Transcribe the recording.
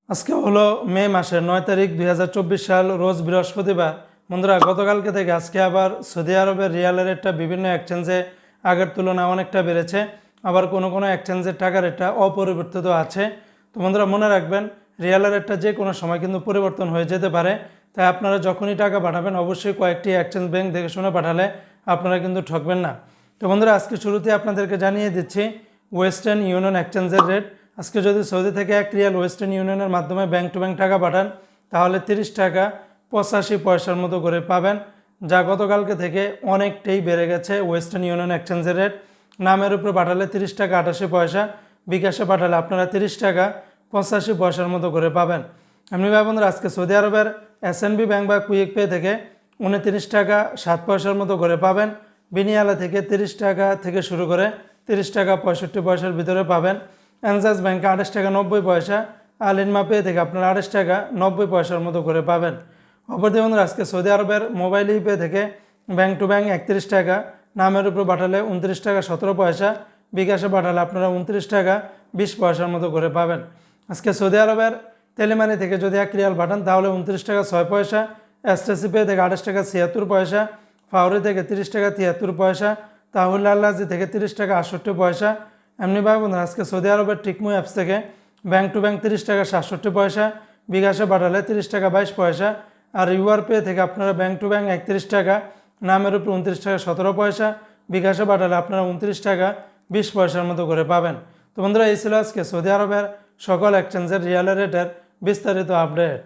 আজকে হলো মে মাসের 9 তারিখ 2024 সাল, রোজ বৃহস্পতিবার। বন্ধুরা, গতকালকে থেকে আজকে আবার সৌদি আরবের রিয়ালের রেটটা বিভিন্ন এক্সচেঞ্জে আগের তুলনায় অনেকটা বেড়েছে, আবার কোনো কোনো এক্সচেঞ্জের টাকার রেটটা অপরিবর্তিত আছে। তো বন্ধুরা, মনে রাখবেন রিয়ালের রেটটা যে কোনো সময় কিন্তু পরিবর্তন হয়ে যেতে পারে, তাই আপনারা যখনই টাকা পাঠাবেন অবশ্যই কয়েকটি এক্সচেঞ্জ ব্যাংক দেখে শুনে পাঠালে আপনারা কিন্তু ঠকবেন না। তো বন্ধুরা, আজকে শুরুতে আপনাদেরকে জানিয়ে দিচ্ছি ওয়েস্টার্ন ইউনিয়ন এক্সচেঞ্জের রেট। আজকে যদি সৌদি থেকে 1 রিয়াল ওয়েস্টার্ন ইউনিয়নের মাধ্যমে ব্যাংক টু ব্যাংক টাকা পাঠান তাহলে 30 টাকা 85 পয়সার মতো করে পাবেন, যা গতকালকে থেকে অনেকটাই বেড়ে গেছে। ওয়েস্টার্ন ইউনিয়ন এক্সচেঞ্জের রেট নামের উপরে পাঠালে 30 টাকা 88 পয়সা, বিকাশে পাঠালে আপনারা 30 টাকা 85 পয়সার মতো করে পাবেন। এমনি ভাই বন্ধুরা, আজকে সৌদি আরবের SNB ব্যাংক বা কুইক পে থেকে 29 টাকা 7 পয়সার মতো করে পাবেন। বিনিয়ালা থেকে 30 টাকা থেকে শুরু করে 30 টাকা 65 পয়সার ভিতরে পাবেন। এনজাস ব্যাংকে 28 টাকা 90 পয়সা, আল ইনমা পে থেকে আপনারা 28 টাকা 90 পয়সার মতো করে পাবেন। অপরদিকে বন্ধুরা, আজকে সৌদি আরবের মোবাইল পে থেকে ব্যাংক টু ব্যাংক 31 টাকা, নামের উপর পাঠালে 29 টাকা 17 পয়সা, বিকাশে পাঠালে আপনারা 29 টাকা 20 পয়সার মতো করে পাবেন। আজকে সৌদি আরবের তেলেমানি থেকে যদি 1 রিয়াল পাঠান তাহলে 29 টাকা 6 পয়সা, এসটিসি পে থেকে 28 টাকা 76 পয়সা, ফাউরি থেকে 30 টাকা 73 পয়সা, তাহুল আল্লাজি থেকে 30 টাকা 68 পয়সা। এমনি ভাই বন্ধুরা, আজকে সৌদি আরবের টিকমু অ্যাপস থেকে ব্যাংক টু ব্যাংক 30 টাকা 67 পয়সা, বিকাশে পাঠালে 30 টাকা 22 পয়সা, আর ইউআর পে থেকে আপনারা ব্যাংক টু ব্যাংক 31 টাকা, নামের উপর 29 টাকা 17 পয়সা, বিকাশে পাঠালে আপনারা 29 টাকা 20 পয়সার মতো করে পাবেন। তো বন্ধুরা, এই ছিল আজকে সৌদি আরবের সকল এক্সচেঞ্জের রিয়ালের রেটের বিস্তারিত আপডেট।